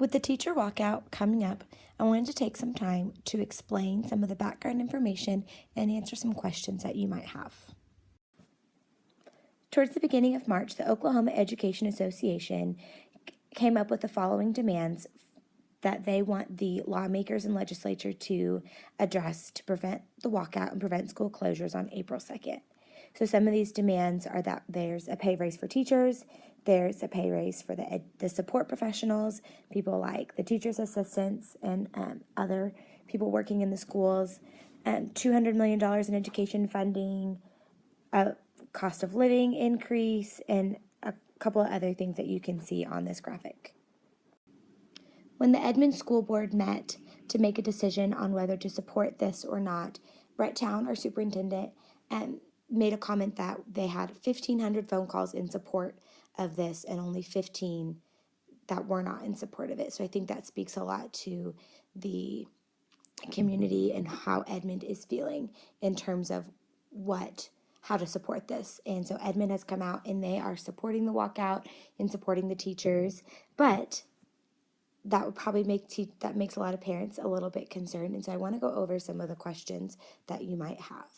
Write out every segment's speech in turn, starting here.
With the teacher walkout coming up, I wanted to take some time to explain some of the background information and answer some questions that you might have. Towards the beginning of March, the Oklahoma Education Association came up with the following demands that they want the lawmakers and legislature to address to prevent the walkout and prevent school closures on April 2nd. So some of these demands are that there's a pay raise for teachers, there's a pay raise for the support professionals, people like the teachers' assistants and other people working in the schools, $200 million in education funding, a cost of living increase, and a couple of other things that you can see on this graphic. When the Edmond School Board met to make a decision on whether to support this or not, Brett Town, our superintendent, made a comment that they had 1,500 phone calls in support of this and only 15 that were not in support of it. So I think that speaks a lot to the community and how Edmond is feeling in terms of how to support this. And so Edmond has come out and they are supporting the walkout and supporting the teachers, but that would probably that makes a lot of parents a little bit concerned. And so I want to go over some of the questions that you might have.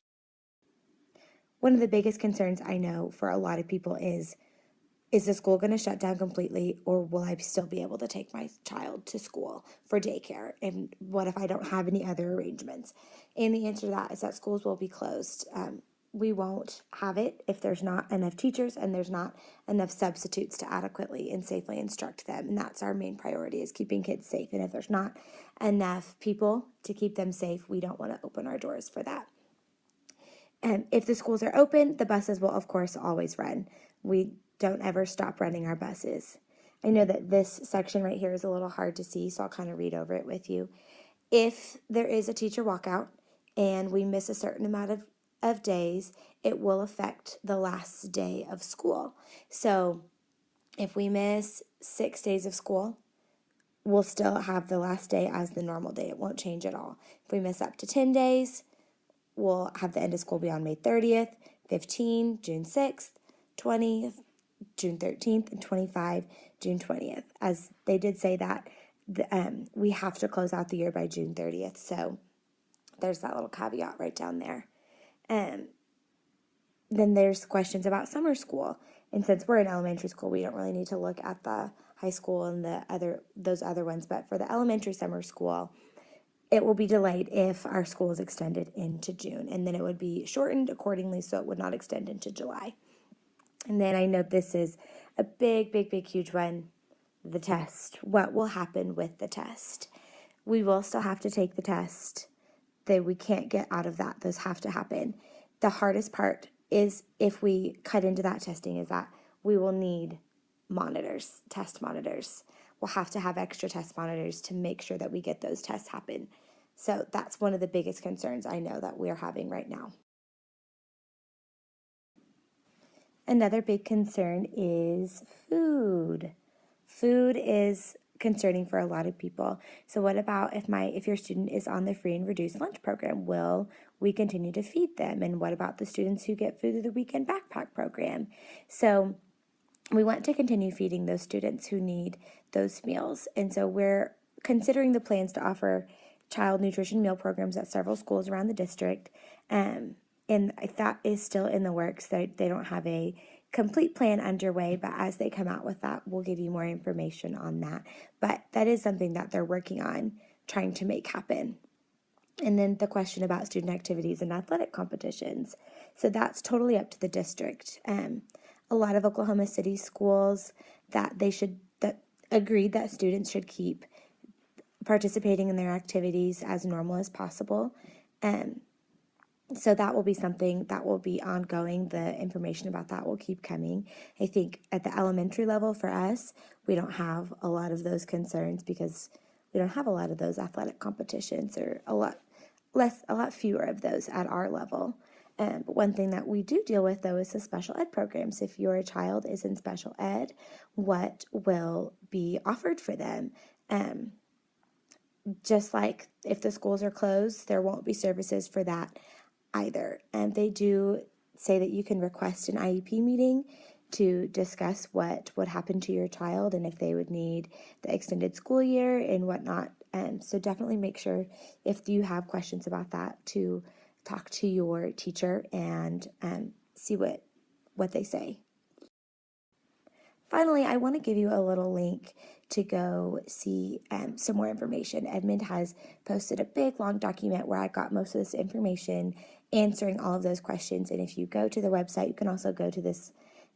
One of the biggest concerns I know for a lot of people is the school going to shut down completely, or will I still be able to take my child to school for daycare? And what if I don't have any other arrangements? And the answer to that is that schools will be closed. We won't have it if there's not enough teachers and there's not enough substitutes to adequately and safely instruct them. And that's our main priority, is keeping kids safe. And if there's not enough people to keep them safe, we don't want to open our doors for that. And if the schools are open, the buses will, of course, always run. We don't ever stop running our buses. I know that this section right here is a little hard to see, so I'll kind of read over it with you. If there is a teacher walkout and we miss a certain amount of days, it will affect the last day of school. So if we miss 6 days of school, we'll still have the last day as the normal day. It won't change at all. If we miss up to 10 days, we'll have the end of school be on May 30th, 15, June 6th, 20th, June 13th, and 25, June 20th. As they did say that we have to close out the year by June 30th. So there's that little caveat right down there. Then there's questions about summer school. And since we're in elementary school, we don't really need to look at the high school and those other ones. But for the elementary summer school, it will be delayed if our school is extended into June. And then it would be shortened accordingly, so it would not extend into July. And then I know this is a big, huge one, the test. What will happen with the test? We will still have to take the test. We can't get out of that. Those have to happen. The hardest part is if we cut into that testing is that we will need monitors, test monitors. We'll have to have extra test monitors to make sure that we get those tests happen. So that's one of the biggest concerns I know that we're having right now. Another big concern is food. Food is concerning for a lot of people. So what about if your student is on the free and reduced lunch program? Will we continue to feed them? And what about the students who get food through the weekend backpack program? So we want to continue feeding those students who need those meals. And so we're considering the plans to offer child nutrition meal programs at several schools around the district. And that is still in the works. They don't have a complete plan underway, but as they come out with that, we'll give you more information on that. But that is something that they're working on, trying to make happen. And then the question about student activities and athletic competitions. So that's totally up to the district. A lot of Oklahoma City schools that agreed that students should keep participating in their activities as normal as possible. So that will be something that will be ongoing. The information about that will keep coming. I think at the elementary level for us, we don't have a lot of those concerns because we don't have a lot of those athletic competitions, or a lot fewer of those at our level. But one thing that we do deal with, though, is the special ed programs. If your child is in special ed, what will be offered for them? Just like if the schools are closed, there won't be services for that either. And they do say that you can request an IEP meeting to discuss what would happen to your child and if they would need the extended school year and whatnot. So definitely make sure, if you have questions about that, to talk to your teacher and see what they say. Finally, I want to give you a little link to go see some more information. Edmond has posted a big, long document where I got most of this information, answering all of those questions. And if you go to the website, you can also go to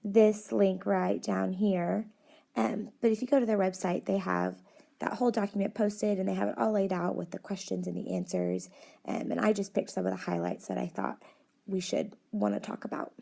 this link right down here. But if you go to their website, they have that whole document posted, and they have it all laid out with the questions and the answers. And I just picked some of the highlights that I thought we should want to talk about.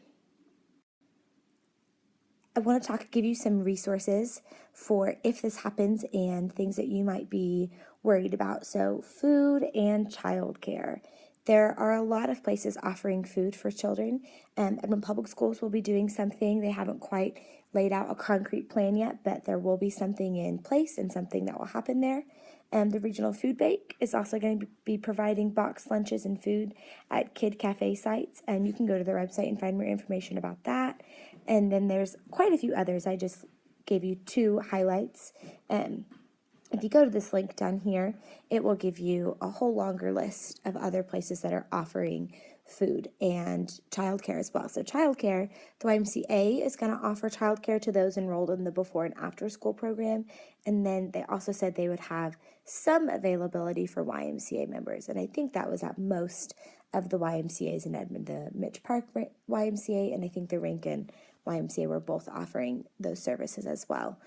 I want to give you some resources for if this happens and things that you might be worried about. So, food and childcare. There are a lot of places offering food for children. Edmond Public Schools will be doing something. They haven't quite laid out a concrete plan yet, but there will be something in place and something that will happen there. The Regional Food Bank is also going to be providing boxed lunches and food at Kid Cafe sites, and you can go to their website and find more information about that. And then there's quite a few others. I just gave you 2 highlights. If you go to this link down here, it will give you a whole longer list of other places that are offering food and childcare as well. So childcare, the YMCA is going to offer childcare to those enrolled in the before and after school program. And then they also said they would have some availability for YMCA members. And I think that was at most of the YMCAs in Edmond. The Mitch Park YMCA and I think the Rankin YMCA were both offering those services as well.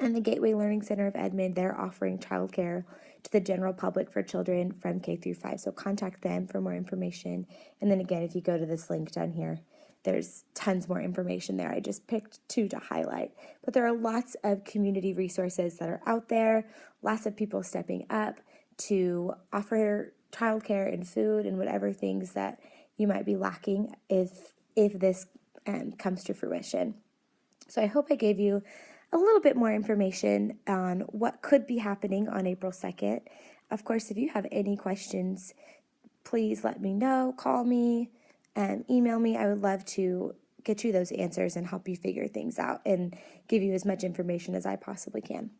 And the Gateway Learning Center of Edmond, they're offering childcare to the general public for children from K through 5. So contact them for more information. And then again, if you go to this link down here, there's tons more information there. I just picked 2 to highlight. But there are lots of community resources that are out there, lots of people stepping up to offer childcare and food and whatever things that you might be lacking if this comes to fruition. So I hope I gave you a little bit more information on what could be happening on April 2nd. Of course, if you have any questions, please let me know, call me, email me. I would love to get you those answers and help you figure things out and give you as much information as I possibly can.